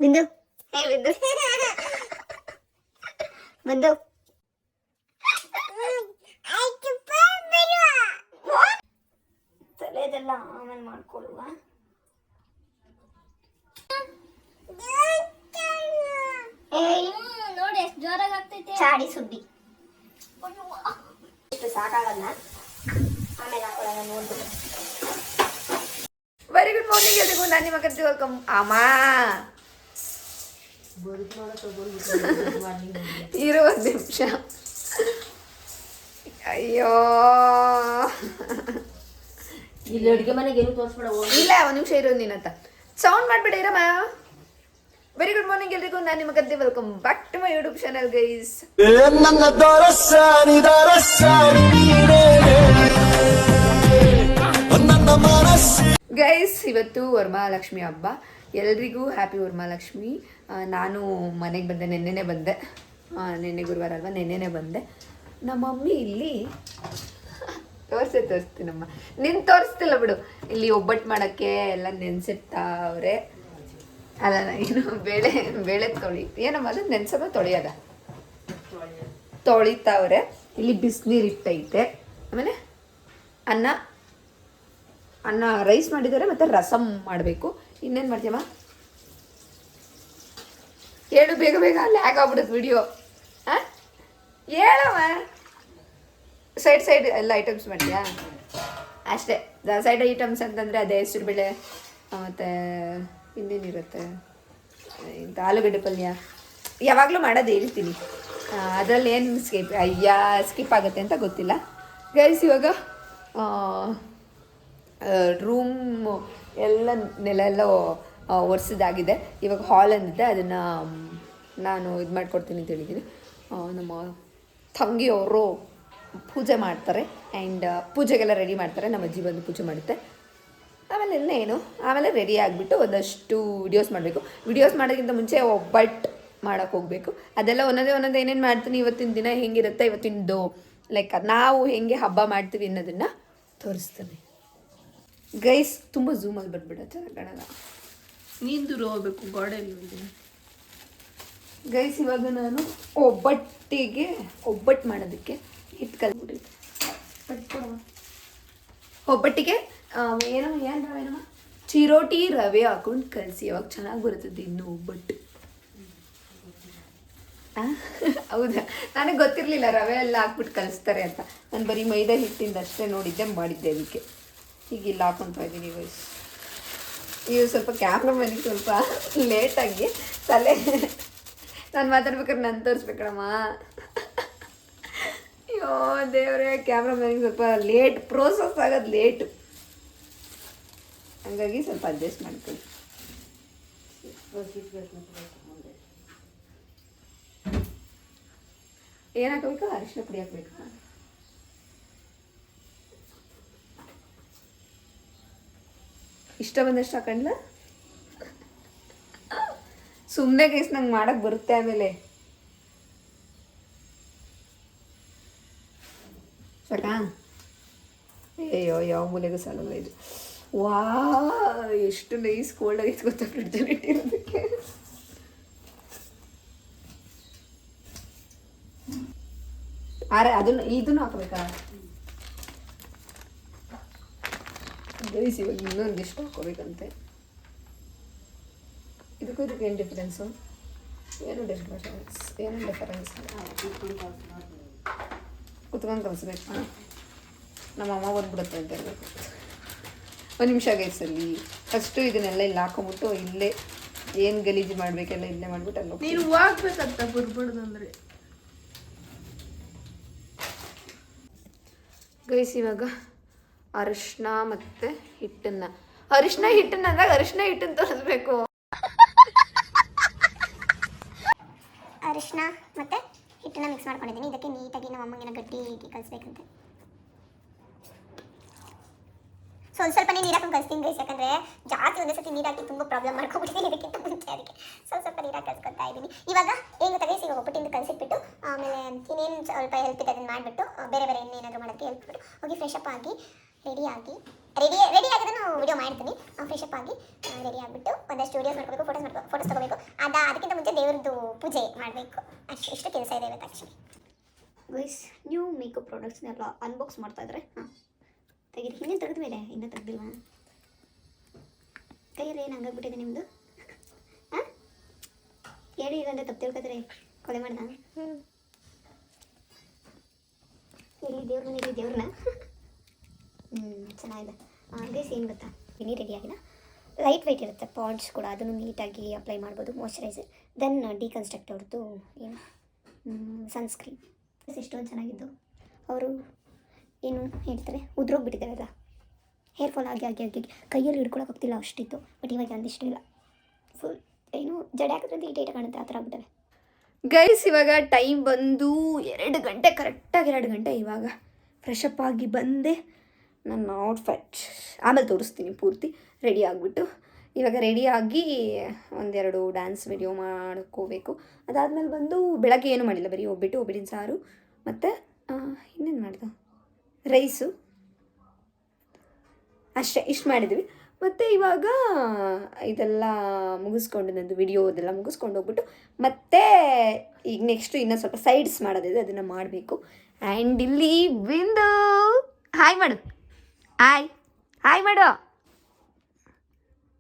ಬಿಂದು ಬಿಂದು ಬಂದು ತಲೆದೆಲ್ಲ ಆಮೇಲೆ ಮಾಡ್ಕೊಳ್ಳುವ. ನೋಡಿ ಎಷ್ಟು ಜೋರಾಗಿ ಆಗ್ತೈತೆ ಚಾಡಿ ಸುದ್ದಿ ಇಷ್ಟು ಸಾಕಾಗಲ್ಲ, ಆಮೇಲೆ ಹಾಕೊಳ್ಳೋಣ ನೋಡ್ಬಿಟ್ಟು. ವೆರಿ ಗುಡ್ ಮಾರ್ನಿಂಗ್ ಎಲ್ರಿಗೂ, ನಾನು ನಿಮ್ಮ ಕರ್ತಿ ವೆಲ್ಕಮ್. ಅಮ್ಮ ಇರೋ ಒಂದು ನಿಮಿಷ. ಅಯ್ಯೋ ಇಲ್ಲಿ ಅಡುಗೆ ಮನೆಗೆ ಏನು ತೋರಿಸ್ಬೇಡ, ಇಲ್ಲ ಒಂದು ನಿಮಿಷ ಇರೋದು ನೀನಂತ ಸೌಂಡ್ ಮಾಡ್ಬೇಡ ಇರಮ್ಮ. ವೆರಿ ಗುಡ್ ಮಾರ್ನಿಂಗ್ ಎಲ್ರಿಗೂ, ನಾನು ನಿಮ್ಮ Karthi welcome back to my YouTube channel guys. Guys ಇವತ್ತು ವರಮಹಾಲಕ್ಷ್ಮಿ ಹಬ್ಬ, ಎಲ್ರಿಗೂ ಹ್ಯಾಪಿ ವರಮಹಾಲಕ್ಷ್ಮಿ. ನಾನು ಮನೆಗೆ ಬಂದೆ, ನೆನ್ನೆನೇ ಬಂದೆ. ನೆನ್ನೆ ಗುರುವಾರ ಅಲ್ವಾ, ನೆನ್ನೆನೇ ಬಂದೆ. ನಮ್ಮ ಮಮ್ಮಿ ಇಲ್ಲಿ ತೋರಿಸ್ತೀನಮ್ಮ, ನಿನ್ನ ತೋರಿಸ್ತಿಲ್ಲ ಬಿಡು. ಇಲ್ಲಿ ಒಬ್ಬಟ್ಟು ಮಾಡೋಕ್ಕೆ ಎಲ್ಲ ನೆನೆಸಿರ್ತಾವ್ರೆ. ಅಲ್ಲ ಏನು ಬೇಳೆ ಏನಮ್ಮ ಅದು ನೆನ್ಸೋದ ತೊಳೆಯೋದ ತೊಳಿತಾವ್ರೆ. ಇಲ್ಲಿ ಬಿಸಿನೀರು ಇಟ್ಟೈತೆ, ಆಮೇಲೆ ಅನ್ನ ರೈಸ್ ಮಾಡಿದ್ದಾರೆ, ಮತ್ತು ರಸಮ್ ಮಾಡಬೇಕು. ಇನ್ನೇನು ಮಾಡ್ತೀಯಮ್ಮ? ಹೇಳು ಬೇಗ ಬೇಗ, ಲ್ಯಾಗ್ ಆಗ್ಬಿಡುತ್ತೆ ವಿಡಿಯೋ. ಹಾಂ ಹೇಳಮ್ಮ. ಸೈಡ್ ಎಲ್ಲ ಐಟಮ್ಸ್ ಮಾಡ್ತೀಯಾ? ಅಷ್ಟೇ, ಸೈಡ್ ಐಟಮ್ಸ್ ಅಂತಂದರೆ ಅದೇ ಹೆಸರುಬೇಳೆ, ಮತ್ತು ಇನ್ನೇನಿರುತ್ತೆ, ಇಂಥ ಆಲೂಗಡ್ಡೆ ಪಲ್ಯ ಯಾವಾಗಲೂ ಮಾಡೋದು ಹೇಳ್ತೀನಿ. ಅದರಲ್ಲಿ ಏನು ಸ್ಕಿಪ್ ಆಗುತ್ತೆ ಅಂತ ಗೊತ್ತಿಲ್ಲ ಗೈಸ್. ಇವಾಗ ರೂಮ್ ಎಲ್ಲ ನೆಲ ಎಲ್ಲ ಒರೆಸಿದಾಗಿದೆ. ಇವಾಗ ಹಾಲ್ ಅಂದಿದ್ದೆ, ಅದನ್ನು ನಾನು ಇದು ಮಾಡ್ಕೊಡ್ತೀನಿ ಅಂತ ಹೇಳಿದ್ದೀನಿ. ನಮ್ಮ ತಂಗಿಯವರು ಪೂಜೆ ಮಾಡ್ತಾರೆ, ಆ್ಯಂಡ್ ಪೂಜೆಗೆಲ್ಲ ರೆಡಿ ಮಾಡ್ತಾರೆ. ನಮ್ಮ ಅಜ್ಜಿ ಬಂದು ಪೂಜೆ ಮಾಡುತ್ತೆ. ಆಮೇಲೆ ಆಮೇಲೆ ರೆಡಿ ಆಗಿಬಿಟ್ಟು ಒಂದಷ್ಟು ವಿಡಿಯೋಸ್ ಮಾಡಬೇಕು. ವಿಡಿಯೋಸ್ ಮಾಡೋದಕ್ಕಿಂತ ಮುಂಚೆ ಒಬ್ಬಟ್ಟು ಮಾಡೋಕ್ಕೆ ಹೋಗಬೇಕು. ಅದೆಲ್ಲ ಒಂದೊಂದೇ ಏನೇನು ಮಾಡ್ತೀನಿ, ಇವತ್ತಿನ ದಿನ ಹೆಂಗಿರುತ್ತೆ, ಇವತ್ತಿನದು ಲೈಕ್ ನಾವು ಹೆಂಗೆ ಹಬ್ಬ ಮಾಡ್ತೀವಿ ಅನ್ನೋದನ್ನು ತೋರಿಸ್ತೀನಿ ಗೈಸ್. ತುಂಬ ಝೂಮಲ್ಲಿ ಬಂದ್ಬಿಡುತ್ತೆ, ಕಾಣಲ್ಲ. ನೀನು ದೂರ ಹೋಗ್ಬೇಕು, ಗಾರ್ಡನ್ ಗೈಸ್. ಇವಾಗ ನಾನು ಒಬ್ಬಟ್ಟು ಮಾಡೋದಕ್ಕೆ ಹಿಟ್ಟು ಕಲ್ಬಿಟ್ಟಿದ್ದೆ. ಒಬ್ಬಟ್ಟಿಗೆ ಏನಮ್ಮ ಚಿರೋಟಿ ರವೆ ಹಾಕೊಂಡು ಕಲಸಿ, ಅವಾಗ ಚೆನ್ನಾಗಿ ಬರುತ್ತದೆ ಇನ್ನು ಒಬ್ಬಟ್ಟು. ಹೌದಾ, ನನಗೆ ಗೊತ್ತಿರಲಿಲ್ಲ ರವೆ ಎಲ್ಲ ಹಾಕ್ಬಿಟ್ಟು ಕಲಿಸ್ತಾರೆ ಅಂತ. ನಾನು ಬರೀ ಮೈದಾ ಹಿಟ್ಟಿಂದ ಅಷ್ಟೇ ನೋಡಿದ್ದೆ, ಮಾಡಿದ್ದೆ. ಅದಕ್ಕೆ ಈಗ ಇಲ್ಲಿ ಹಾಕೊತಾ ಇದ್ದೀನಿ ವಯಸ್ಸು. ಇವು ಸ್ವಲ್ಪ ಕ್ಯಾಮ್ರಾ ಮನೆಗೆ ಸ್ವಲ್ಪ ಲೇಟಾಗಿ ತಲೆ ನಾನು ಮಾತಾಡ್ಬೇಕಾದ್ರೆ ನಾನು ತೋರಿಸ್ಬೇಕಣಮ್ಮ. ಅಯ್ಯೋ ದೇವರೇ, ಕ್ಯಾಮ್ರಾ ಮನೆಗೆ ಸ್ವಲ್ಪ ಲೇಟ್ ಪ್ರೋಸೆಸ್ ಆಗೋದು ಲೇಟು, ಹಂಗಾಗಿ ಸ್ವಲ್ಪ ಅಡ್ಜಸ್ಟ್ ಮಾಡ್ಕೊಳ್ಳಿ. ಏನು ಹಾಕಬೇಕು? ಅರಿಶಿನ ಪುಡಿ ಹಾಕ್ಬೇಕು. ಇಷ್ಟ ಬಂದಷ್ಟು ಹಾಕೊಂಡ್ಲ. ಸುಮ್ಮನೆ ಗೈಸ್, ನಂಗೆ ಮಾಡಕ್ಕೆ ಬರುತ್ತೆ. ಆಮೇಲೆ ಸಾಕಾ? ಅಯ್ಯೋ ಯಾವ ಮೂಲೆಗೂ ಸಾಲಲ್ಲ ಇದು. ವಾ, ಎಷ್ಟು ನೈಸ್ ಕೋಲ್ಡ್ ಆಗೈತೆ ಗೊತ್ತಾ ಫ್ರಿಡ್ಜಲ್ಲಿ ಇಟ್ಟಿರೋದಕ್ಕೆ. ಇದನ್ನು ಹಾಕ್ಬೇಕಾ ಗೈಸ್? ಇವಾಗ ಇನ್ನೊಂದಿಷ್ಟು ಹಾಕೋಬೇಕಂತೆ. ಇದಕ್ಕೂ ಏನು ಡಿಫ್ರೆನ್ಸು? ಏನು ಡಿಫರೆನ್ಸ್ ಕುತ್ಕೊಂಡು ಕಲಿಸ್ಬೇಕು. ನಮ್ಮ ಅಮ್ಮ ಬಂದ್ಬಿಡುತ್ತೆ ಅಂತ ಹೇಳ್ಬೇಕು. ಒಂದು ನಿಮಿಷ ಗೈಸಲ್ಲಿ ಫಸ್ಟು ಇದನ್ನೆಲ್ಲ ಇಲ್ಲಿ ಹಾಕೊಂಬಿಟ್ಟು ಇಲ್ಲೇ ಏನು ಗಲೀಜು ಮಾಡಬೇಕೆಲ್ಲ ಇಲ್ಲೇ ಮಾಡಿಬಿಟ್ಟು ಅಲ್ಲ ನೀನು ಹೋಗ್ಬೇಕಂತ ಬರ್ಬಾರ್ದು ಅಂದರೆ ಗೈಸ್. ಇವಾಗ ಅರಿಶಿನ ಮತ್ತು ಹಿಟ್ಟನ್ನು ಅಂದಾಗ ಅರಿಶಿನ ಹಿಟ್ಟನ್ನು ತೋರಿಸ್ಬೇಕು. ಅರಿಶಿನ ಮತ್ತು ಹಿಟ್ಟನ್ನು ಮಿಕ್ಸ್ ಮಾಡ್ಕೊಂಡಿದ್ದೀನಿ. ಇದಕ್ಕೆ ನೀಟಾಗಿ ನಮ್ಮ ಅಮ್ಮಂಗೆನ ಗಟ್ಟಿ ಕಲಿಸ್ಬೇಕಂತೆ. ಸ್ವಲ್ಪ ನೀರು ಹಾಕೊಂಡು ಕಲಿಸ್ತೀನಿ ಗೈಸ್, ಯಾಕಂದರೆ ಜಾಸ್ತಿ ಒಂದೇ ಸತಿ ನೀರು ಹಾಕಿ ತುಂಬ ಪ್ರಾಬ್ಲಮ್ ಮಾಡ್ಕೊಬಿಡ್ತೀನಿ ಇದಕ್ಕಿಂತ ಮುಂಚೆ. ಅದಕ್ಕೆ ಸ್ವಲ್ಪ ಸ್ವಲ್ಪ ನೀರಾಗಿ ಕಲ್ಸ್ಕೊತಾ ಇದ್ದೀನಿ. ಇವಾಗ ಏನು ಗೊತ್ತಾ ಗೈಸ್, ಇವಾಗ ಒಬ್ಬಟ್ಟಿಂದ ಕಲಸಿಟ್ಬಿಟ್ಟು ಆಮೇಲೆ ಇನ್ನೇನು ಸ್ವಲ್ಪ ಹೆಲ್ಪ್ ಇದೆ ಅದನ್ನು ಮಾಡಿಬಿಟ್ಟು ಬೇರೆ ಬೇರೆ ಇನ್ನೇನಾದರೂ ಮಾಡೋಕ್ಕೆ ಹೆಲ್ಪ್ ಬಿಟ್ಟು ಹೋಗಿ ಫ್ರೆಶ್ ಅಪ್ ಆಗಿ ರೆಡಿ ಆಗಿದ್ದನ್ನು ವಿಡಿಯೋ ಮಾಡ್ತೀನಿ. ಫ್ರೆಶ್ ಅಪ್ ಆಗಿ ರೆಡಿ ಆಗಿಬಿಟ್ಟು ಒಂದಷ್ಟು ವಿಡಿಯೋಸ್ ಮಾಡ್ಕೋಬೇಕು, ಫೋಟೋಸ್ ತೊಗೋಬೇಕು. ಅದಕ್ಕಿಂತ ಮುಂಚೆ ದೇವ್ರದ್ದು ಪೂಜೆ ಮಾಡಬೇಕು. ಇಷ್ಟು ಕೆಲಸ ಇದೆ ಇವತ್ತು ಆ್ಯಕ್ಚುಲಿ. ಗೈಸ್, ನ್ಯೂ ಮೇಕಪ್ ಪ್ರಾಡಕ್ಟ್ಸ್ನೆಲ್ಲ ಅನ್ಬಾಕ್ಸ್ ಮಾಡ್ತಾ ಇದ್ದಾರೆ. ಹಾಂ, ತೆಗೀರಿ. ಇನ್ನೇನು ತೆಗೆದ ಮೇಲೆ ಇನ್ನೂ ತೆಗ್ದಿಲ್ವಾ? ಕೈಯಲ್ಲಿ ಏನು ಹಂಗಾಗ್ಬಿಟ್ಟಿದೆ ನಿಮ್ಮದು? ಹಾಂ, ಹೇಳಿ ಇಲ್ಲಂದ್ರೆ ತಪ್ಪು ತಿಳ್ಕೊತಾರೆ, ಕೊಲೆ ಮಾಡ್ದ. ಇಲ್ಲಿ ದೇವ್ರನ್ನ ಚೆನ್ನಾಗಿದೆ. ಗೈಸ್, ಏನು ಗೊತ್ತಾ, ಇನಿ ರೆಡಿ ಆಗಿಲ್ಲ. ಲೈಟ್ ವೆಯ್ಟ್ ಇರುತ್ತೆ ಪಾಂಡ್ಸ್ ಕೂಡ, ಅದನ್ನು ನೀಟಾಗಿ ಅಪ್ಲೈ ಮಾಡ್ಬೋದು. ಮಾಯ್ಶ್ಚರೈಸರ್, ದೆನ್ ಡಿಕನ್ಸ್ಟ್ರಕ್ಟ್ ಅವ್ರದ್ದು ಏನು ಸನ್ಸ್ಕ್ರೀನ್. ಎಷ್ಟೊಂದು ಚೆನ್ನಾಗಿದ್ದು. ಅವರು ಏನು ಹೇಳ್ತಾರೆ, ಉದ್ರೋಗ್ಬಿಟ್ಟಿದ್ದಾರಲ್ಲ, ಹೇರ್ ಫಾಲ್ ಆಗಿ ಕೈಯಲ್ಲಿ ಹಿಡ್ಕೊಳಕ್ಕಾಗ್ತಿಲ್ಲ ಅಷ್ಟಿತ್ತು. ಬಟ್ ಇವಾಗ ಅಂದಿಷ್ಟು ಇಲ್ಲ, ಫುಲ್ ಏನು ಜಡೆ ಹಾಕಿದ್ರೆ ಟೈಟ್ ಕಾಣುತ್ತೆ, ಆ ಥರ ಆಗ್ಬಿಟ್ಟವೆ. ಗೈಸ್, ಇವಾಗ ಟೈಮ್ ಬಂದು 2 ಗಂಟೆ, ಕರೆಕ್ಟಾಗಿ 2 ಗಂಟೆ. ಇವಾಗ ಫ್ರೆಶ್ ಅಪ್ ಆಗಿ ಬಂದೆ. ನನ್ನ ಔಟ್ಫಿಟ್ ಆಮೇಲೆ ತೋರಿಸ್ತೀನಿ ಪೂರ್ತಿ. ರೆಡಿ ಆಗಿಬಿಟ್ಟು ಇವಾಗ ರೆಡಿಯಾಗಿ ಒಂದೆರಡು ಡ್ಯಾನ್ಸ್ ವಿಡಿಯೋ ಮಾಡ್ಕೋಬೇಕು. ಅದಾದಮೇಲೆ ಬಂದು ಬೆಳಗ್ಗೆ ಏನು ಮಾಡಿಲ್ಲ, ಬರೀ ಒಬ್ಬಿಟ್ಟಿನ ಸಾರು ಮತ್ತು ಇನ್ನೇನು ಮಾಡ್ದೆ, ರೈಸು ಅಷ್ಟೇ. ಇಷ್ಟು ಮಾಡಿದ್ವಿ. ಮತ್ತು ಇವಾಗ ಇದೆಲ್ಲ ಮುಗಿಸ್ಕೊಂಡು ನಂದು ವಿಡಿಯೋ ಅದೆಲ್ಲ ಮುಗಿಸ್ಕೊಂಡು ಹೋಗ್ಬಿಟ್ಟು ಮತ್ತೆ ಈಗ ನೆಕ್ಸ್ಟು ಇನ್ನೂ ಸ್ವಲ್ಪ ಸೈಡ್ಸ್ ಮಾಡೋದಿದೆ, ಅದನ್ನು ಮಾಡಬೇಕು. ಆ್ಯಂಡ್ ಇಲ್ಲಿ ಬಿಂದು ಹಾಯ್ ಮಾಡು, ಹಾಯ್ ಮಾಡು,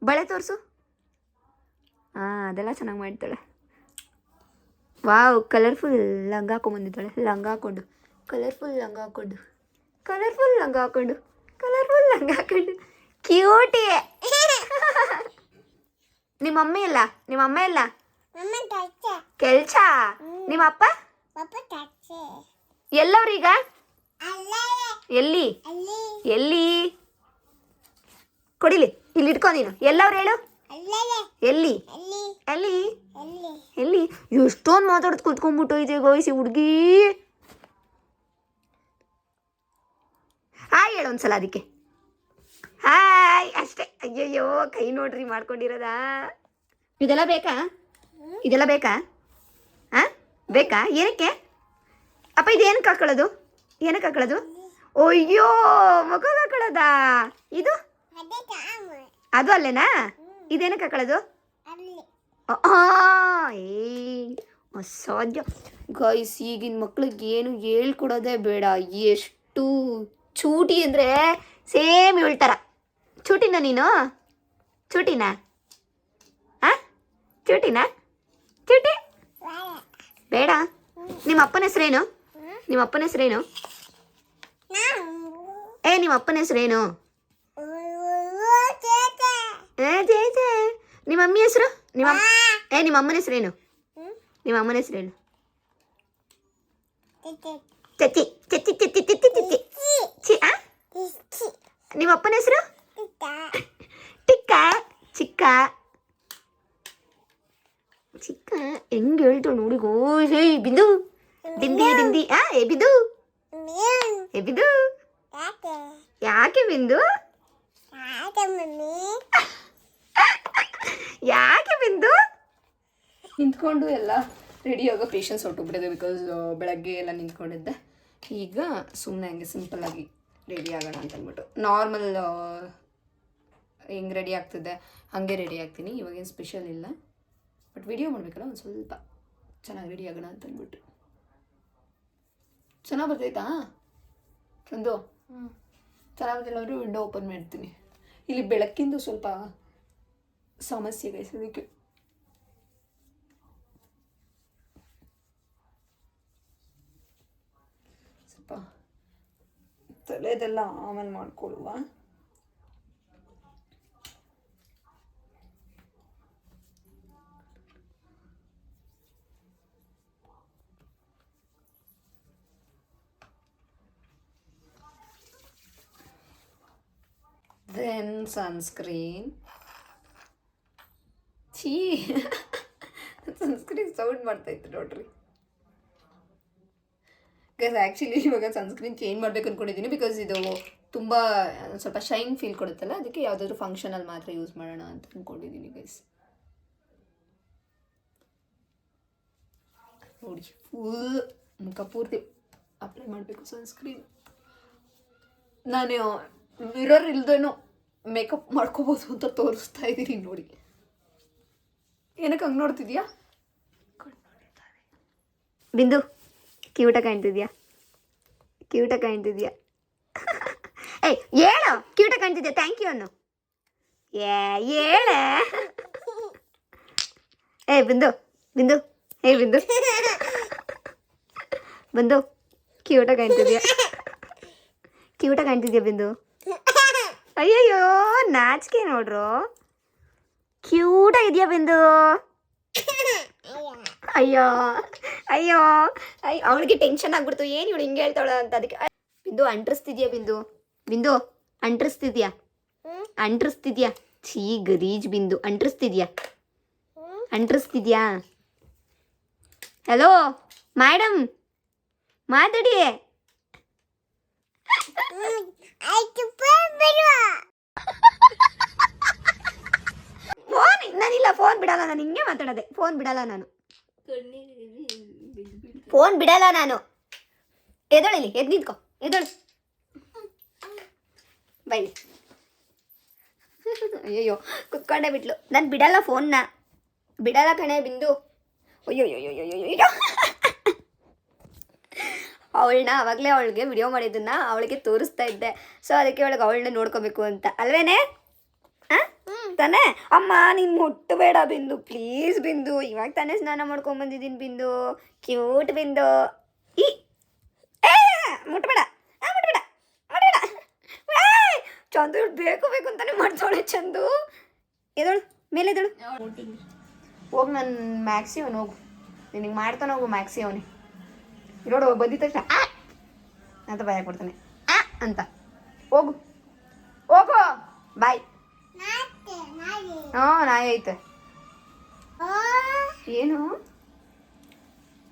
ಬಳೆ ತೋರಿಸು. ಅದೆಲ್ಲ ಚೆನ್ನಾಗಿ ಮಾಡ್ತಾಳೆ. ವಾವ್, ಕಲರ್ಫುಲ್ ಲಂಗ ಹಾಕೊಂಡ್ಬಂದಿದ್ದಾಳೆ. ಲಂಗ ಹಾಕ್ಕೊಂಡು ಕಲರ್ಫುಲ್ ಲಂಗ ಹಾಕ್ಕೊಂಡು ಕ್ಯೂಟಿ. ನಿಮ್ಮ ಅಮ್ಮ ಇಲ್ಲ ಕೆಲ್ಸ. ನಿಮ್ಮ ಅಪ್ಪ ಎಲ್ಲವ್ರೀಗ? ಎಲ್ಲಿ ಕೊಡಿಲಿ, ಇಲ್ಲಿ ಇಟ್ಕೊ ನೀನು. ಎಲ್ಲವ್ರು ಹೇಳು, ಎಲ್ಲಿ ಎಷ್ಟೊಂದು ಮಾತಾಡೋದು ಕೂತ್ಕೊಂಡ್ಬಿಟ್ಟು ಇದೆ ಗೋಯಿಸಿ ಹುಡುಗಿ. ಹಾಯ್ ಹೇಳು ಒಂದ್ಸಲ ಅದಕ್ಕೆ. ಹಾಯ್ ಅಷ್ಟೇ. ಅಯ್ಯಯ್ಯೋ, ಕೈ ನೋಡ್ರಿ ಮಾಡ್ಕೊಂಡಿರೋದಾ. ಇದೆಲ್ಲ ಬೇಕಾ ಹಾಂ, ಬೇಕಾ? ಏನಕ್ಕೆ ಅಪ್ಪ? ಇದು ಏನಕ್ಕೆ ಹಾಕೊಳ್ಳೋದು? ಅಯ್ಯೋ, ಮಗ ಹಾಕೊಳ್ಳೋದಾ ಇದು? ಅದು ಅಲ್ಲೇನಾ? ಇದೇನಕ್ಕೆ ಹಾಕೊಳ್ಳೋದು? ಅಸಾಧ್ಯ ಗೈಸ್, ಈಗಿನ ಮಕ್ಳಿಗೆ ಏನು ಹೇಳ್ಕೊಡೋದೇ ಬೇಡ. ಎಷ್ಟು ಚೂಟಿ ಅಂದರೆ ಸೇಮ್ ಹೇಳ್ತಾರ. ಚೂಟಿನ ನೀನು? ಚೂಟಿನಾ? ಚೂಟಿ ಬೇಡ. ನಿಮ್ಮ ಅಪ್ಪನ ಹೆಸ್ರೇನು? ನಿಮ್ಮ ಅಪ್ಪನ ಹೆಸ್ರೇನು? ನಿಮ್ಮ ಅಮ್ಮನ ಹೆಸರು? ನಿಮ್ಮ ಅಮ್ಮನ ಹೆಸರೇನು? ಚಚ್ಚಿ. ನಿಮ್ಮ ಅಪ್ಪನ ಹೆಸರು? ಟಿಕ್ಕ. ಚಿಕ್ಕ ಹೆಂಗೆ ಹೇಳ್ತು ನೋಡಿ. ಬಿಂದು ಬಿಂದಿ. ಬಿಂದು ಯಾಕೆ ಬಿಂದು? ನಿಂತ್ಕೊಂಡು ಎಲ್ಲ ರೆಡಿ ಆಗೋ ಪೇಷನ್ಸ್ ಹೊರಟೋಗ್ಬಿಟ್ಟಿದೆ. ಬಿಕಾಸ್ ಬೆಳಗ್ಗೆ ಎಲ್ಲ ನಿಂತ್ಕೊಂಡಿದ್ದೆ. ಈಗ ಸುಮ್ಮನೆ ಹಂಗೆ ಸಿಂಪಲ್ಲಾಗಿ ರೆಡಿ ಆಗೋಣ ಅಂತ ಅಂದ್ಬಿಟ್ಟು ನಾರ್ಮಲ್ ಹೆಂಗೆ ರೆಡಿ ಆಗ್ತಿದ್ದೆ ಹಾಗೆ ರೆಡಿ ಆಗ್ತೀನಿ. ಇವಾಗೇನು ಸ್ಪೆಷಲ್ ಇಲ್ಲ, ಬಟ್ ವಿಡಿಯೋ ಮಾಡಬೇಕಲ್ಲ, ಒಂದು ಸ್ವಲ್ಪ ಚೆನ್ನಾಗಿ ರೆಡಿ ಆಗೋಣ ಅಂತ ಅಂದ್ಬಿಟ್ಟು. ಚೆನ್ನಾಗಿ ಬರ್ತೈತಾ ಒಂದು? ಚೆನ್ನಾಗಿ ಬರ್ತಿಲ್ಲ ಅಂದರೆ ವಿಂಡೋ ಓಪನ್ ಮಾಡ್ತೀನಿ. ಇಲ್ಲಿ ಬೆಳಕಿಂದು ಸ್ವಲ್ಪ ಸಮಸ್ಯೆ ಗೈಸ್, ಅದಕ್ಕೆ ಸ್ವಲ್ಪ ತಲೆದೆಲ್ಲ ಆಮೇಲೆ ಮಾಡ್ಕೊಳ್ಳುವ. then sunscreen. ಸನ್ಸ್ಕ್ರೀನ್ ಸೌಂಡ್ ಮಾಡ್ತಾಯಿತ್ತು ನೋಡ್ರಿ ಗೈಸ್. ಆ್ಯಕ್ಚುಲಿ ಇವಾಗ ಸನ್ಸ್ಕ್ರೀನ್ ಚೇಂಜ್ ಮಾಡಬೇಕು ಅಂದ್ಕೊಂಡಿದ್ದೀನಿ. ಬಿಕಾಸ್ ಇದು ತುಂಬ ಸ್ವಲ್ಪ ಶೈನ್ ಫೀಲ್ ಕೊಡುತ್ತಲ್ಲ, ಅದಕ್ಕೆ ಯಾವುದಾದ್ರೂ ಫಂಕ್ಷನಲ್ಲಿ ಮಾತ್ರ ಯೂಸ್ ಮಾಡೋಣ ಅಂತ ಅಂದ್ಕೊಂಡಿದ್ದೀನಿ ಗೈಸ್. ನೋಡಿ ಫುಲ್ ಮುಖ ಪೂರ್ತಿ ಅಪ್ಲೈ ಮಾಡಬೇಕು ಸನ್ಸ್ಕ್ರೀನ್. ನಾನು ಮಿರರ್ ಇಲ್ದೇನೋ ಮೇಕಪ್ ಮಾಡ್ಕೋಬೋದು ಅಂತ ತೋರಿಸ್ತಾ ಇದ್ದೀನಿ ನೋಡಿ. ಏನಕ್ಕೆ ಹಂಗೆ ನೋಡ್ತಿದ್ಯಾ? ಬಿಂದು ಕ್ಯೂಟ ಕಾಣ್ತಿದ್ಯಾ? ಕ್ಯೂಟ ಕಾಣ್ತಿದ್ಯಾ? ಏಯ್ ಹೇಳು, ಕ್ಯೂಟ ಕಾಣ್ತಿದ್ಯಾ? ಥ್ಯಾಂಕ್ ಯು ಅನ್ನು. ಹೇಳ. ಏ ಬಿಂದು ಬಿಂದು ಏ ಬಿಂದು ಬಂದು ಕ್ಯೂಟ ಕಾಣ್ತಿದ್ಯಾ? ಕ್ಯೂಟ ಕಾಣ್ತಿದ್ಯಾ ಬಿಂದು? ಅಯ್ಯಯ್ಯೋ ನಾಚಿಕೆ ನೋಡ್ರು. ಕ್ಯೂಟ ಇದೆಯಾ ಬಿಂದು? ಅಯ್ಯೋ ಅಯ್ಯೋ ಅಯ್ಯೋ ಅವಳಿಗೆ ಟೆನ್ಷನ್ ಆಗ್ಬಿಡ್ತು, ಏನು ಇವಳು ಹಿಂಗೆ ಹೇಳ್ತಾಳ ಅಂತ. ಅದಕ್ಕೆ ಬಿಂದು ಅಂಟ್ರಿಸ್ತಿದ್ಯಾ? ಬಿಂದು ಬಿಂದು ಅಂಟ್ರಿಸ್ತಿದ್ಯಾ? ಅಂಟ್ರಿಸ್ತಿದ್ಯಾ? ಛೀ ಗರೀಜ್ ಬಿಂದು. ಅಂಟ್ರಿಸ್ತಿದ್ಯಾ? ಅಂಟ್ರಿಸ್ತಿದ್ಯಾ? ಹಲೋ ಮೇಡಮ್ ಮಾತಾಡಿ. ಫೋನ್ ನಾನಿಲ್ಲ, ಫೋನ್ ಬಿಡಲ್ಲ ನಾನು. ಹಿಂಗೆ ಮಾತಾಡೋದೆ, ಫೋನ್ ಬಿಡಲ್ಲ ನಾನು. ಫೋನ್ ಬಿಡಲ್ಲ ನಾನು. ಎದಳಿಲಿ, ಎದ್ ನಿಂತ್ಕೊ, ಎದಳು ಬೈಲಿ. ಅಯ್ಯಯ್ಯೋ ಕುತ್ಕೊಂಡೇ ಬಿಟ್ಲು. ನಾನು ಬಿಡಲ್ಲ ಫೋನ್ನ, ಬಿಡಲ್ಲ ಕಣೆ ಬಿಂದು. ಅಯ್ಯೋಯ್ಯೋಯ್ಯೋಯ್ಯೋ ಅವಳನ್ನ ಅವಾಗಲೇ ಅವಳಿಗೆ ವಿಡಿಯೋ ಮಾಡಿದ್ದನ್ನ ಅವಳಿಗೆ ತೋರಿಸ್ತಾ ಇದ್ದೆ. ಸೊ ಅದಕ್ಕೆ ಅವಳಿಗೆ ಅವಳನ್ನ ನೋಡ್ಕೋಬೇಕು ಅಂತ ಅಲ್ವೇನೆ? ತಾನೇ ಅಮ್ಮ ನೀನು ಮುಟ್ಟಬೇಡ ಬಿಂದು, ಪ್ಲೀಸ್ ಬಿಂದು. ಇವಾಗ ತಾನೇ ಸ್ನಾನ ಮಾಡ್ಕೊಂಬಂದಿದ್ದೀನಿ ಬಿಂದು. ಕ್ಯೂಟ್ ಬಿಂದು. ಈ ಮುಟ್ಬೇಡ ಮುಟ್ಬೇಡ ಮುಟ್ಬೇಡ. ಚಂದು ಬೇಕು ಬೇಕು ಅಂತಾನೆ ಮಾಡ್ತಾಳೆ ಚಂದು. ಎದಳು ಮೇಲೆ ಎದಳು. ಹೋಗಿ ನಾನು ಮ್ಯಾಕ್ಸಿ ಅವನು ಹೋಗು, ನಿನಗೆ ಮಾಡ್ತಾನೆ ಹೋಗು ಮ್ಯಾಕ್ಸಿ ಅವನೇ. ಇರೋಡು ಬಂದಿದ್ದ ತಕ್ಷಣ ಅಂತ ಭಯ ಕೊಡ್ತಾನೆ ಅಂತ. ಹೋಗು ಹೋಗು ಬಾಯ್. ಹಾಂ ನಾಯಿ ಐತೆ. ಏನು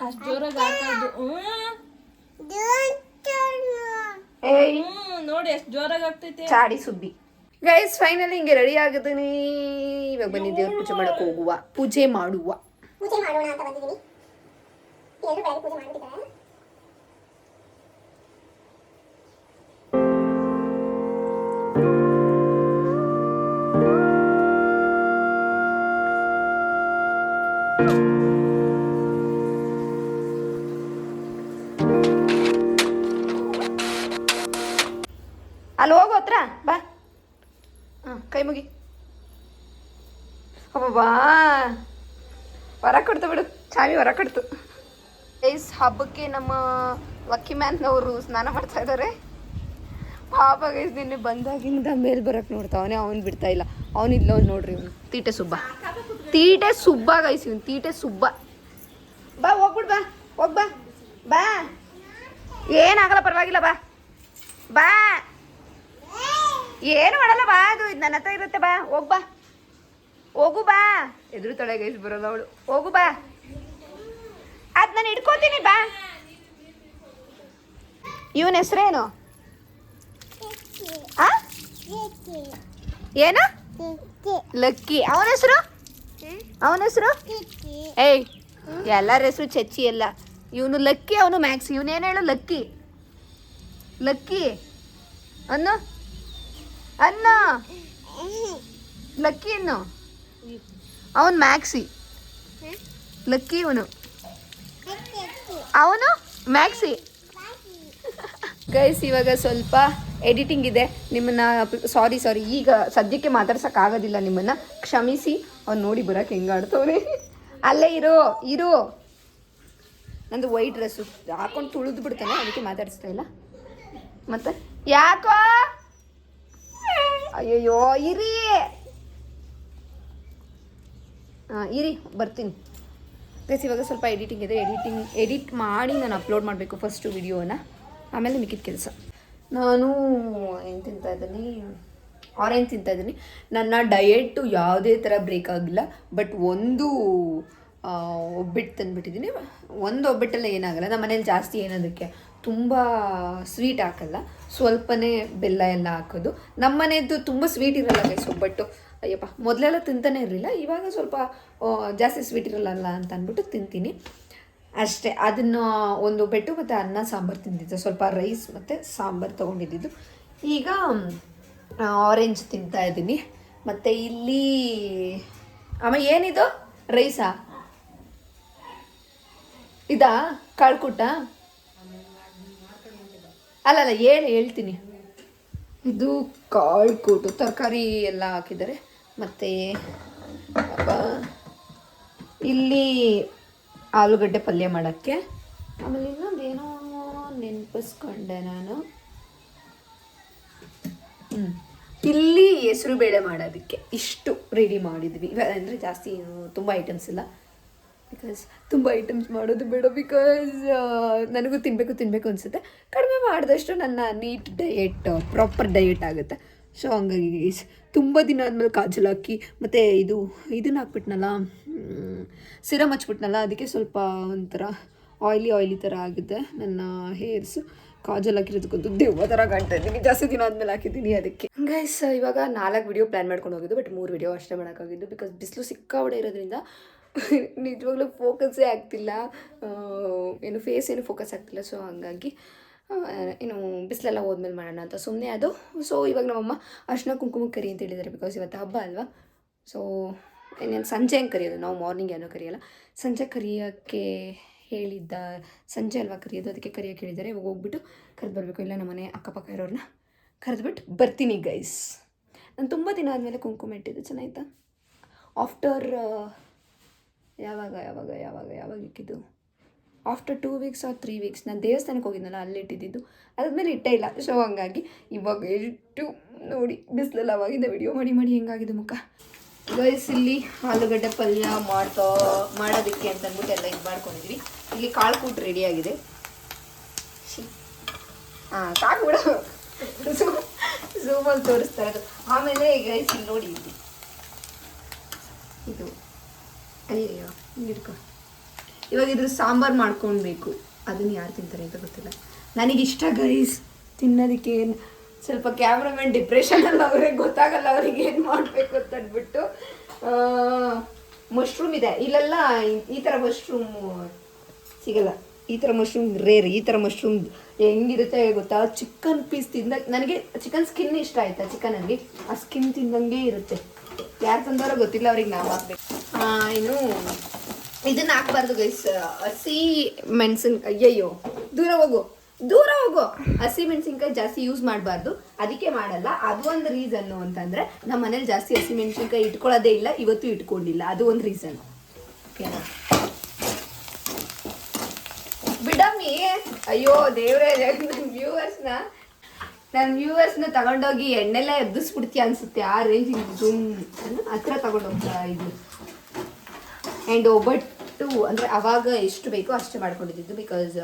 ಅಷ್ಟು ಜೋರಾಗಿ ಹಾಕೋದು? ಏಯ್ ನೋಡಿ ಎಷ್ಟು ಜೋರಾಗಿ ಆಗ್ತೈತೆ. ಚಾಡಿ ಸುಬ್ಬಿ. ಗೈಸ್ ಫೈನಲಿ ಹಿಂಗೆ ರೆಡಿ ಆಗಿದ್ದೀನಿ. ಇವಾಗ ಬನ್ನಿ ದೇವ್ರ ಪೂಜೆ ಮಾಡಕ್ಕೆ ಹೋಗುವ. ಪೂಜೆ ಮಾಡುವ. ಪೂಜೆ ಮಾಡೋಣ ಅಂತ ಬಂದಿದ್ದೀನಿ. ಎಲ್ಲರೂ ಬೆಳಗ್ಗೆ ಪೂಜೆ ಮಾಡ್ಬಿಟ್ಟಿದ್ದಾರೆ. ಅಲ್ಲಿ ಹೋಗು ಹತ್ರ ಬಾ. ಹಾಂ ಕೈ ಮುಗಿ. ಅಬ್ಬಾ ಹೊರ ಕೊಡ್ತು ಬಿಡು, ಚಾವಿ ಹೊರ ಕೊಡ್ತು. ಗೈಸ್ ಹಬ್ಬಕ್ಕೆ ನಮ್ಮ ಲಕ್ಕಿ ಮ್ಯಾನ್ನವರು ಸ್ನಾನ ಮಾಡ್ತಾ ಇದ್ದಾರೆ. ಪಾಪ ಗೈಸ್ ನಿನ್ನೆ ಬಂದಾಗಿಂದ ಮೇಲೆ ಬರೋಕ್ಕೆ ನೋಡ್ತಾವನೆ, ಅವ್ನು ಬಿಡ್ತಾ ಇಲ್ಲ. ಅವನಿಲ್ಲ ಅವ್ನು ನೋಡ್ರಿ, ಇವನು ತೀಟೆ ಸುಬ್ಬ. ತೀಟೆ ಸುಬ್ಬ ಗೈಸ್, ಇವನು ತೀಟೆ ಸುಬ್ಬ. ಬಾ ಹೋಗ್ಬಿಡು, ಬಾ ಹೋಗ್ ಬಾ ಬಾ. ಏನಾಗಲ್ಲ ಪರವಾಗಿಲ್ಲ ಬಾ ಬಾ. ಏನು ಮಾಡಲ್ಲ ಬಾ, ಅದು ಇದು ನನ್ನ ಹತ್ರ ಇರುತ್ತೆ. ಬಾ ಹೋಗ್ ಬಾ, ಹೋಗು ಬಾ. ಎದುರು ತಳೆ ಗೈಸ್ ಬರೋಲ್ಲ ಅವಳು. ಹೋಗು ಬಾ, ಅದು ನಾನು ಇಟ್ಕೋತೀನಿ ಬಾ. ಇವನ ಹೆಸ್ರೇನು? ಏನು? ಲಕ್ಕಿ. ಅವನ ಹೆಸರು? ಅವನ ಹೆಸರು? ಏಯ್ ಎಲ್ಲರ ಹೆಸರು ಚಚ್ಚಿ ಎಲ್ಲ. ಇವನು ಲಕ್ಕಿ, ಅವನು ಮ್ಯಾಕ್ಸಿ. ಇವನೇನು ಹೇಳು? ಲಕ್ಕಿ. ಲಕ್ಕಿ ಅನ್ನು ಅನ್ನ ಲಕ್ಕಿ ಅನ್ನು. ಅವನು ಮ್ಯಾಕ್ಸಿ. ಲಕ್ಕಿ ಇವನು, ಅವನು ಮ್ಯಾಕ್ಸಿ. ಗೈಸ್ ಇವಾಗ ಸ್ವಲ್ಪ ಎಡಿಟಿಂಗ್ ಇದೆ. ನಿಮ್ಮನ್ನ ಸಾರಿ ಈಗ ಸದ್ಯಕ್ಕೆ ಮಾತಾಡ್ಸೋಕ್ಕಾಗೋದಿಲ್ಲ, ನಿಮ್ಮನ್ನು ಕ್ಷಮಿಸಿ. ಅವ್ನು ನೋಡಿ ಬರೋಕೆ ಹೆಂಗೆ ಆಡ್ತವ್ರೆ. ಅಲ್ಲೇ ಇರು. ನಂದು ವೈಟ್ ಡ್ರೆಸ್ಸು ಹಾಕೊಂಡು ತುಳಿದು ಬಿಡ್ತಾನೆ, ಅದಕ್ಕೆ ಮಾತಾಡಿಸ್ತಾ ಇಲ್ಲ. ಮತ್ತೆ ಯಾಕೋ? ಅಯ್ಯಯ್ಯೋ ಇರಿ. ಹಾಂ ಇರಿ ಬರ್ತೀನಿ. ಗೈಸ್ ಇವಾಗ ಸ್ವಲ್ಪ ಎಡಿಟಿಂಗ್ ಇದೆ. ಎಡಿಟ್ ಮಾಡಿ ನಾನು ಅಪ್ಲೋಡ್ ಮಾಡಬೇಕು ಫಸ್ಟು ವಿಡಿಯೋನ, ಆಮೇಲೆ ಮಿಕ್ಕಿದ ಕೆಲಸ. ನಾನು ಏನು ತಿಂತಾಯಿದ್ದೀನಿ? ಆರೆಂಜ್ ತಿಂತಾಯಿದ್ದೀನಿ. ನನ್ನ ಡಯೆಟ್ಟು ಯಾವುದೇ ಥರ ಬ್ರೇಕ್ ಆಗಿಲ್ಲ. ಬಟ್ ಒಂದು ಒಬ್ಬಿಟ್ಟು ತಂದುಬಿಟ್ಟಿದ್ದೀನಿ. ಒಂದು ಒಬ್ಬಿಟ್ಟಲ್ಲ ಏನಾಗಲ್ಲ. ನಮ್ಮ ಮನೇಲಿ ಜಾಸ್ತಿ ಏನದಕ್ಕೆ ತುಂಬ ಸ್ವೀಟ್ ಹಾಕಲ್ಲ, ಸ್ವಲ್ಪನೇ ಬೆಲ್ಲ ಎಲ್ಲ ಹಾಕೋದು. ನಮ್ಮ ಮನೆಯದ್ದು ತುಂಬ ಸ್ವೀಟ್ ಇರಲ್ಲ ಗೈಸ್ ಒಬ್ಬಟ್ಟು. ಅಯ್ಯಪ್ಪ ಮೊದಲೆಲ್ಲ ತಿಂತಾನೆ ಇರಲಿಲ್ಲ, ಇವಾಗ ಸ್ವಲ್ಪ ಜಾಸ್ತಿ ಸ್ವೀಟ್ ಇರಲ್ಲ ಅಂತ ಅಂದ್ಬಿಟ್ಟು ತಿಂತೀನಿ. ಅಷ್ಟೇ. ಅದನ್ನು ಒಂದು ಬೆಟ್ಟು ಮತ್ತು ಅನ್ನ ಸಾಂಬಾರು ತಿಂದಿದ್ದೆ, ಸ್ವಲ್ಪ ರೈಸ್ ಮತ್ತು ಸಾಂಬಾರು ತೊಗೊಂಡಿದ್ದು. ಈಗ ಆರೆಂಜ್ ತಿಂತಾ ಇದ್ದೀನಿ. ಮತ್ತು ಇಲ್ಲಿ ಅಮ್ಮ ಏನಿದು ರೈಸಾ ಇದಾ ಕಾಳ್ಕೂಟ? ಅಲ್ಲಲ್ಲ ಹೇಳ್ತೀನಿ. ಇದು ಕಾಳ್ಕೂಟು, ತರಕಾರಿ ಎಲ್ಲ ಹಾಕಿದ್ದಾರೆ. ಮತ್ತು ಇಲ್ಲಿ ಆಲೂಗಡ್ಡೆ ಪಲ್ಯ ಮಾಡೋಕ್ಕೆ. ಆಮೇಲೆ ಇನ್ನೊಂದೇನೋ ನೆನಪಿಸ್ಕೊಂಡೆ ನಾನು. ಇಲ್ಲಿ ಹೆಸರು ಬೇಳೆ ಮಾಡೋದಕ್ಕೆ ಇಷ್ಟು ರೆಡಿ ಮಾಡಿದ್ವಿ. ಅಂದರೆ ಜಾಸ್ತಿ ತುಂಬ ಐಟಮ್ಸ್ ಇಲ್ಲ, ಬಿಕಾಸ್ ತುಂಬ ಐಟಮ್ಸ್ ಮಾಡೋದು ಬೇಡ. ಬಿಕಾಸ್ ನನಗೂ ತಿನ್ನಬೇಕು ಅನಿಸುತ್ತೆ. ಕಡಿಮೆ ಮಾಡಿದಷ್ಟು ನನ್ನ ನೀಟ್ ಡಯೆಟ್ ಪ್ರಾಪರ್ ಡಯೆಟ್ ಆಗುತ್ತೆ. ಸೊ ಹಂಗಾಗಿ ತುಂಬ ದಿನ ಆದಮೇಲೆ ಕಾಜಲ್ ಹಾಕಿ ಮತ್ತು ಇದನ್ನು ಹಾಕ್ಬಿಟ್ನಲ್ಲ, ಸಿರಮ್ ಹಚ್ಬಿಟ್ನಲ್ಲ, ಅದಕ್ಕೆ ಸ್ವಲ್ಪ ಒಂಥರ ಆಯ್ಲಿ ಥರ ಆಗಿದೆ ನನ್ನ ಹೇರ್ಸು. ಕಾಜಲ್ ಹಾಕಿರೋದಕ್ಕಂತೂ ದೆವ್ವ ಥರ ಕಾಣ್ತಾ ಇದ್ದೀನಿ, ಜಾಸ್ತಿ ದಿನ ಆದಮೇಲೆ ಹಾಕಿದ್ದೀನಿ ಅದಕ್ಕೆ. ಗೈಸ್ ಇವಾಗ 4 ವಿಡಿಯೋ ಪ್ಲ್ಯಾನ್ ಮಾಡ್ಕೊಂಡು ಹೋಗಿದ್ದು, ಬಟ್ 3 ವಿಡಿಯೋ ಅಷ್ಟೇ ಮಾಡೋಕ್ಕಾಗಿದ್ದು. ಬಿಕಾಸ್ ಬಿಸಿಲು ಸಿಕ್ಕಾಬಡೆ ಇರೋದ್ರಿಂದ ನಿಜವಾಗ್ಲೂ ಫೋಕಸ್ಸೇ ಆಗ್ತಿಲ್ಲ, ಏನು ಫೇಸ್ ಏನು ಫೋಕಸ್ ಆಗ್ತಿಲ್ಲ. ಸೊ ಹಂಗಾಗಿ ಇನ್ನು ಬಿಸಿಲೆಲ್ಲ ಹೋದ್ಮೇಲೆ ಮಾಡೋಣ ಅಂತ ಸುಮ್ಮನೆ ಅದು. ಸೊ ಇವಾಗ ನಮ್ಮಮ್ಮ ಅರ್ಶಿನ ಕುಂಕುಮ ಕರಿ ಅಂತ ಹೇಳಿದ್ದಾರೆ, ಬಿಕಾಸ್ ಇವತ್ತು ಹಬ್ಬ ಅಲ್ವಾ. ಸೊ ಇನ್ನೇನು ಸಂಜೆ ಹಂಗೆ ಕರಿಯೋದು, ನಾವು ಮಾರ್ನಿಂಗ್ ಏನೋ ಕರಿಯೋಲ್ಲ, ಸಂಜೆ ಕರಿಯೋಕ್ಕೆ ಹೇಳಿದ್ದ. ಸಂಜೆ ಅಲ್ವಾ ಕರಿಯೋದು, ಅದಕ್ಕೆ ಕರಿಯೋಕ್ಕೆ ಹೇಳಿದ್ದಾರೆ. ಇವಾಗ ಹೋಗ್ಬಿಟ್ಟು ಕರೆದು ಬರಬೇಕು. ಇಲ್ಲ ನಮ್ಮ ಮನೆ ಅಕ್ಕಪಕ್ಕ ಇರೋರನ್ನ ಕರೆದ್ಬಿಟ್ಟು ಬರ್ತೀನಿ ಗೈಸ್. ನಾನು ತುಂಬ ದಿನ ಆದಮೇಲೆ ಕುಂಕುಮ ಇಟ್ಟಿದ್ದು, ಚೆನ್ನಾಯ್ತಾ? ಆಫ್ಟರ್ ಯಾವಾಗ ಇಕ್ಕಿದ್ದು? After 2 weeks or 3 weeks. ನಾನು ದೇವಸ್ಥಾನಕ್ಕೆ ಹೋಗಿದ್ನಲ್ಲ, ಅಲ್ಲಿ ಇಟ್ಟಿದ್ದು. ಅದಾದಮೇಲೆ ಇಟ್ಟೇ ಇಲ್ಲ. ಸೊ ಹಂಗಾಗಿ ಇವಾಗ ಎಷ್ಟು ನೋಡಿ ಬಿಸಿಲೆಲ್ಲ ಅವಾಗಿಂದ ವಿಡಿಯೋ ಮಾಡಿ ಹೆಂಗಾಗಿದೆ ಮುಖ. ಗೈಸ್ ಇಲ್ಲಿ ಆಲೂಗಡ್ಡೆ ಪಲ್ಯ ಮಾಡೋದಕ್ಕೆ ಅಂತ ಅಂದ್ಬಿಟ್ಟು ಎಲ್ಲ ಇದು ಮಾಡ್ಕೊಂಡಿದ್ವಿ. ಇಲ್ಲಿ ಕಾಳ್ಕೂಟ ರೆಡಿ ಆಗಿದೆ. ಸಾಕು ಬಿಡು, ಝೂಮಲ್ಲಿ ತೋರಿಸ್ತಾ ಇರೋದು. ಆಮೇಲೆ ಗೈಸ್ ಇಲ್ಲಿ ನೋಡಿ, ಇದು ಅಯ್ಯೋ ಹಿಡ್ಕೊ. ಇವಾಗ ಇದ್ರ ಸಾಂಬಾರು ಮಾಡ್ಕೊಳ್ಬೇಕು. ಅದನ್ನು ಯಾರು ತಿಂತಾರೆ ಅಂತ ಗೊತ್ತಿಲ್ಲ. ನನಗಿಷ್ಟ ಗೈಸ್ ತಿನ್ನೋದಕ್ಕೆ. ಸ್ವಲ್ಪ ಕ್ಯಾಮ್ರಾಮನ್ ಡಿಪ್ರೆಷನಲ್ಲಿ ಅವ್ರಿಗೆ ಗೊತ್ತಾಗಲ್ಲ ಅವ್ರಿಗೆ ಏನು ಮಾಡಬೇಕು ಅಂತ ಅಂದ್ಬಿಟ್ಟು. ಮಶ್ರೂಮ್ ಇದೆ ಇಲ್ಲೆಲ್ಲ. ಈ ಥರ ಮಶ್ರೂಮ್ ಸಿಗಲ್ಲ, ಈ ಥರ ಮಶ್ರೂಮ್ ರೇರ್. ಈ ಥರ ಮಶ್ರೂಮ್ ಹೆಂಗಿರುತ್ತೆ ಗೊತ್ತಾ? ಚಿಕನ್ ಪೀಸ್ ನನಗೆ ಚಿಕನ್ ಸ್ಕಿನ್ ಇಷ್ಟ ಆಯ್ತಾ ಚಿಕನಲ್ಲಿ, ಆ ಸ್ಕಿನ್ ತಿಂದಂಗೆ ಇರುತ್ತೆ. ಯಾರು ತಂದಾರೋ ಗೊತ್ತಿಲ್ಲ, ಅವ್ರಿಗೆ ನಾವು ಹಾಕ್ಬೇಕು. ಇನ್ನು ಇದನ್ನು ಹಾಕ್ಬಾರ್ದು ಗೈಸ್, ಹಸಿ ಮೆಣಸಿನ್ಕಾಯಿ. ಅಯ್ಯೋ ದೂರ ಹೋಗು. ಹಸಿ ಮೆಣಸಿನ್ಕಾಯಿ ಜಾಸ್ತಿ ಯೂಸ್ ಮಾಡಬಾರ್ದು, ಅದಕ್ಕೆ ಮಾಡಲ್ಲ. ಅದು ಒಂದು ರೀಸನ್ನು ಅಂತಂದರೆ ನಮ್ಮ ಮನೇಲಿ ಜಾಸ್ತಿ ಹಸಿ ಮೆಣಸಿನ್ಕಾಯಿ ಇಟ್ಕೊಳ್ಳೋದೇ ಇಲ್ಲ, ಇವತ್ತು ಇಟ್ಕೊಂಡಿಲ್ಲ. ಅದು ಒಂದು ರೀಸನ್. ಓಕೆನಾ ಬಿಡಮ್ಮಿ. ಅಯ್ಯೋ ದೇವ್ರೇ, ನನ್ನ ವ್ಯೂವರ್ಸ್ನ ತಗೊಂಡೋಗಿ ಎಣ್ಣೆಲ್ಲ ಎಬ್ಬಿಸ್ಬಿಡ್ತೀಯ ಅನ್ಸುತ್ತೆ. ಆ ರೇಂಜಿಗೆ ಝೂಮ್ ಹತ್ರ ತಗೊಂಡೋಗ್ತಾ ಇದು. ಆ್ಯಂಡ್ ಒಬ್ಬಟ್ಟು ಅಂದರೆ ಅವಾಗ ಎಷ್ಟು ಬೇಕೋ ಅಷ್ಟೇ ಮಾಡ್ಕೊಂಡಿದ್ದು. ಬಿಕಾಸ್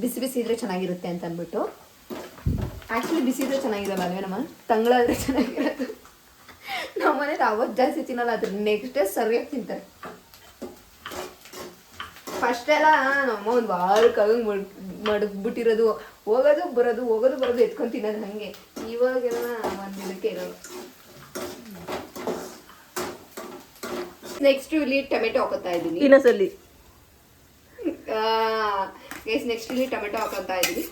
ಬಿಸಿ ಇದ್ರೆ ಚೆನ್ನಾಗಿರುತ್ತೆ ಅಂತ ಅಂದ್ಬಿಟ್ಟು. ಆ್ಯಕ್ಚುಲಿ ಬಿಸಿ ಇದ್ರೆ ಚೆನ್ನಾಗಿರಲ್ಲ ಅಲ್ವೇ ನಮ್ಮ ತಂಗಳಾದರೆ ಚೆನ್ನಾಗಿರೋದು. ನಮ್ಮ ಮನೇಲಿ ಅವತ್ತು ಜಾಸ್ತಿ ತಿನ್ನಲ್ಲ, ಅದ್ರ ನೆಕ್ಸ್ಟ್ ಡೇ ಸರಿಯಾಗಿ ತಿಂತಾರೆ. ಫಸ್ಟೆಲ್ಲ ನಮ್ಮ ಒಂದು ವಾರಕ್ಕಾಗಂಗೆ ಮಡಗ್ಬಿಟ್ಟಿರೋದು, ಹೋಗೋದು ಬರೋದು ಎತ್ಕೊಂಡು ತಿನ್ನೋದು ಹಾಗೆ. ಇವಾಗೆಲ್ಲ ಒಂದು ದಿನಕ್ಕೆ ಇರೋದು. ನೆಕ್ಸ್ಟ್ ಇಲ್ಲಿ ಟೊಮೆಟೊ ಹಾಕೋತಾ ಇದ್ದೀನಿ. ಇನ್ನೊಂದ್ಸಲಿ ಗೈಸ್ ನೆಕ್ಸ್ಟ್ ಇಲ್ಲಿ ಟೊಮೆಟೊ ಹಾಕೋತಾ ಇದ್ದೀವಿ.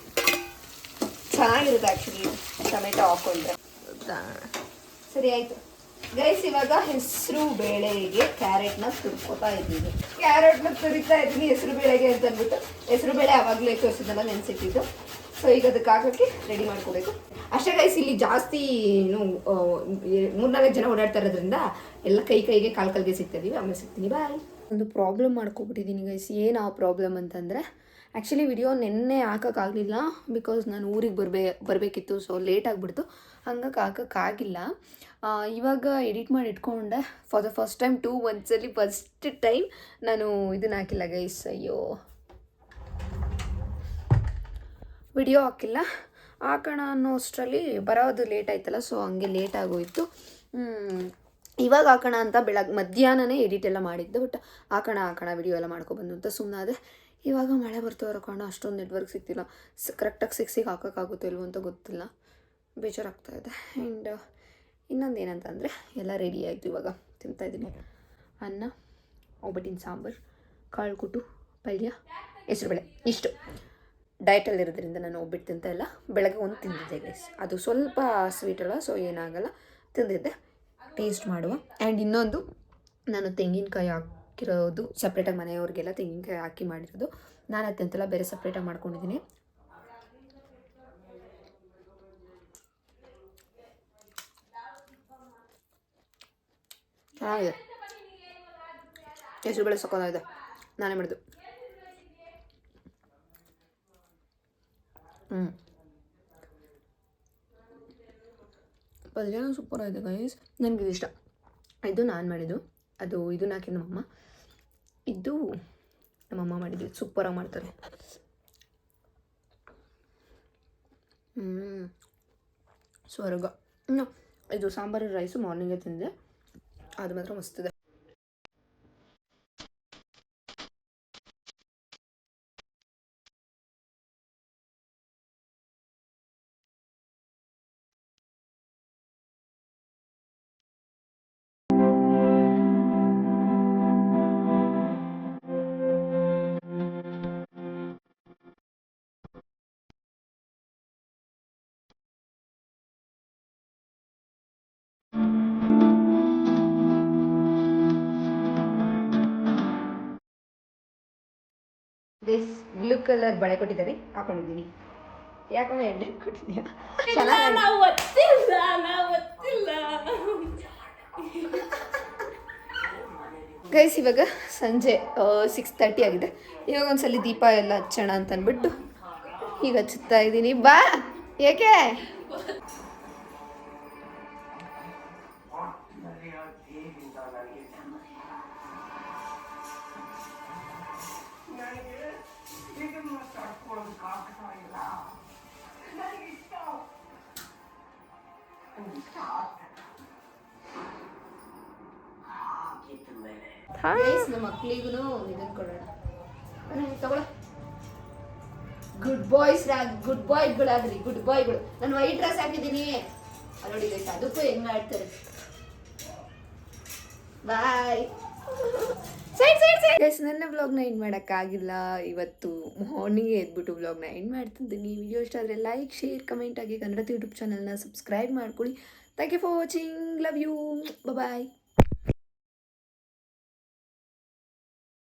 ಚೆನ್ನಾಗಿರುತ್ತೆ ಆ್ಯಕ್ಚುಲಿ ಟೊಮೆಟೊ ಹಾಕೊಂಡ್ರೆ. ಸರಿ ಆಯಿತು ಗೈಸ್. ಇವಾಗ ಹೆಸರು ಬೇಳೆಗೆ ಕ್ಯಾರೆಟ್ನ ತುರ್ಕೋತಾ ಇದ್ದೀನಿ. ತುರಿತಾ ಇದ್ದೀನಿ ಹೆಸರು ಬೇಳೆಗೆ ಅಂತ ಅಂದ್ಬಿಟ್ಟು. ಹೆಸರು ಬೇಳೆ ಆವಾಗಲೇ ತೋರಿಸಿದ್ದೆಲ್ಲ ನೆನೆಸಿಟ್ಟಿದ್ದು. ಸೊ ಈಗ ಅದಕ್ಕೆ ಹಾಕೋಕ್ಕೆ ರೆಡಿ ಮಾಡ್ಕೋಬೇಕು ಅಷ್ಟೇ ಗೈಸ್. ಇಲ್ಲಿ ಜಾಸ್ತಿ 3-4 ಜನ ಓಡಾಡ್ತಾ ಇರೋದ್ರಿಂದ ಎಲ್ಲ ಕೈಗೆ ಕಾಲ್ಗೆ ಸಿಗ್ತಾಯಿದ್ದೀವಿ. ಆಮೇಲೆ ಸಿಗ್ತೀನಿ, ಬಾಯ್. ಒಂದು ಪ್ರಾಬ್ಲಮ್ ಮಾಡ್ಕೊಬಿಟ್ಟಿದ್ದೀನಿ ಗೈಸ್. ಏನು ಆ ಪ್ರಾಬ್ಲಮ್ ಅಂತಂದರೆ, ಆ್ಯಕ್ಚುಲಿ ವಿಡಿಯೋ ನೆನ್ನೆ ಹಾಕೋಕ್ಕಾಗಲಿಲ್ಲ, ಬಿಕಾಸ್ ನಾನು ಊರಿಗೆ ಬರಬೇಕಿತ್ತು. ಸೊ ಲೇಟ್ ಆಗಿಬಿಡ್ತು, ಹಂಗಾಗಿ ಹಾಕೋಕ್ಕಾಗಿಲ್ಲ. ಇವಾಗ ಎಡಿಟ್ ಮಾಡಿ ಇಟ್ಕೊಂಡೆ. ಫಾರ್ ದ ಫಸ್ಟ್ ಟೈಮ್ 2 ಮಂತ್ಸಲ್ಲಿ ಫಸ್ಟ್ ಟೈಮ್ ನಾನು ಇದನ್ನು ಹಾಕಿಲ್ಲ ಗೈಸ್. ಅಯ್ಯೋ ವಿಡಿಯೋ ಹಾಕೋಣ ಅನ್ನೋ ಅಷ್ಟರಲ್ಲಿ ಬರೋದು ಲೇಟ್ ಆಯ್ತಲ್ಲ. ಸೊ ಹಂಗೆ ಲೇಟ್ ಆಗೋಯಿತು. ಇವಾಗ ಹಾಕೋಣ ಅಂತ ಮಧ್ಯಾಹ್ನನೇ ಎಡಿಟ್ ಎಲ್ಲ ಮಾಡಿದ್ದೆ. ಬಟ್ ಹಾಕೋಣ ವಿಡಿಯೋ ಎಲ್ಲ ಮಾಡ್ಕೊಬಂದು ಅಂತ ಸುಮ್ಮನಾದೆ. ಇವಾಗ ಮಳೆ ಬರ್ತಾರೋ ಕಾರಣ ಅಷ್ಟೊಂದು ನೆಟ್ವರ್ಕ್ ಸಿಗ್ತಿಲ್ಲ. ಕರೆಕ್ಟಾಗಿ 6ಗೆ ಹಾಕೋಕ್ಕಾಗುತ್ತೋ ಇಲ್ವೋ ಅಂತ ಗೊತ್ತಿಲ್ಲ, ಬೇಜಾರಾಗ್ತಾಯಿದೆ. ಆ್ಯಂಡ್ ಇನ್ನೊಂದು ಏನಂತಂದರೆ ಎಲ್ಲ ರೆಡಿ ಆಯಿತು. ಇವಾಗ ತಿಂತಾಯಿದ್ದೀನಿ. ಅನ್ನ, ಒಬ್ಬಟ್ಟಿನ ಸಾಂಬಾರು, ಕಾಳುಕೂಟು, ಪಲ್ಯ, ಹೆಸರುಬೇಳೆ ಇಷ್ಟು ಡಯಟಲ್ಲಿರೋದ್ರಿಂದ ನಾನು ಒಬ್ಬಿಟ್ಟು ತಿಂತ ಇಲ್ಲ. ಬೆಳಗ್ಗೆ ಒಂದು ತಿಂದಿದ್ದೆ ಗೈಸ್, ಅದು ಸ್ವಲ್ಪ ಸ್ವೀಟ್ ಅಲ್ಲ, ಸೊ ಏನಾಗಲ್ಲ, ತಿಂದಿದ್ದೆ. ಟೇಸ್ಟ್ ಮಾಡುವ. ಆ್ಯಂಡ್ ಇನ್ನೊಂದು, ನಾನು ತೆಂಗಿನಕಾಯಿ ಹಾಕಿರೋದು ಸಪ್ರೇಟಾಗಿ, ಮನೆಯವ್ರಿಗೆಲ್ಲ ತೆಂಗಿನಕಾಯಿ ಹಾಕಿ ಮಾಡಿರೋದು. ನಾನು ಅದು ತಿಂತಲ್ಲ, ಬೇರೆ ಸಪ್ರೇಟಾಗಿ ಮಾಡ್ಕೊಂಡಿದ್ದೀನಿ. ಚೆನ್ನಾಗಿದೆ, ಹೆಸರುಬೇಳೆ ಸಕ್ಕತ್ತಾಗಿದೆ, ನಾನೇ ಮಾಡಿದ್ದು. ಪಲ್ಯ ಸೂಪರ್ ಆಗಿದೆ ಗೈಸ್, ನನಗೆ ಇಷ್ಟ. ಇದು ನಾನು ಮಾಡಿದ್ದು, ಅದು ಇದನ್ನ ಹಾಕಿ ನಮ್ಮಮ್ಮ, ಇದು ನಮ್ಮಮ್ಮ ಮಾಡಿದ್ದು, ಸೂಪರಾಗಿ ಮಾಡ್ತಾರೆ. ಸ್ವರ್ಗ. ಇದು ಸಾಂಬಾರು ರೈಸು ಮಾರ್ನಿಂಗೇ ತಿಂದೆ, ಅದು ಮಾತ್ರ ಮಸ್ತಿದೆ. ದಿಸ್ ಬ್ಲೂ ಕಲರ್ ಬಳೆ ಕೊಟ್ಟಿದ್ದಾರೆ, ಹಾಕೊಂಡಿದ್ದೀನಿ. ಯಾಕಂದ್ರೆ ಎಣ್ಣೆ ಕೊಟ್ಟಿದ್ಯಾ? ನಾವು ಒತ್ತಿಲ್ಲ. ಗೈಸ್, ಇವಾಗ ಸಂಜೆ 6:30 ಆಗಿದೆ. ಇವಾಗ ಒಂದ್ಸಲಿ ದೀಪ ಎಲ್ಲ ಹಚ್ಚೋಣ ಅಂತ ಅಂದ್ಬಿಟ್ಟು ಈಗ ಹಚ್ಚುತ್ತಾ ಇದ್ದೀನಿ. ಬಾ, ಏಕೆ? ನಮ್ಮ ಮಕ್ಳಿಗೂ ಇದನ್ನು ಕೊಡೋಣ. ತಗೊಳ. ಗುಡ್ ಬಾಯ್ಗಳಾಗ್ರಿ, ಗುಡ್ ಬಾಯ್ಗಳು. ನಾನು ವೈಟ್ ಡ್ರೆಸ್ ಹಾಕಿದ್ದೀನಿ, ನೋಡಿ ಗೈಸ್, ಅದಕ್ಕೂ ಹೆಂಗ್ ಆಡ್ತಾರೆ. Bye guys. ನನ್ನ ವ್ಲಾಗ್ನ ಎಂಡ್ ಮಾಡೋಕ್ಕಾಗಿಲ್ಲ, ಇವತ್ತು ಮಾರ್ನಿಂಗೇ ಎದ್ಬಿಟ್ಟು ವ್ಲಾಗ್ನ ಎಂಡ್ ಮಾಡ್ತಿದ್ದೀನಿ. ವಿಡಿಯೋ ಇಷ್ಟ ಆದರೆ ಲೈಕ್, ಶೇರ್, ಕಮೆಂಟ್ ಆಗಿ ಕನ್ನಡ ಯೂಟ್ಯೂಬ್ ಚಾನಲ್ನ ಸಬ್ಸ್ಕ್ರೈಬ್ ಮಾಡ್ಕೊಳ್ಳಿ. Thank you for watching, love you, bye.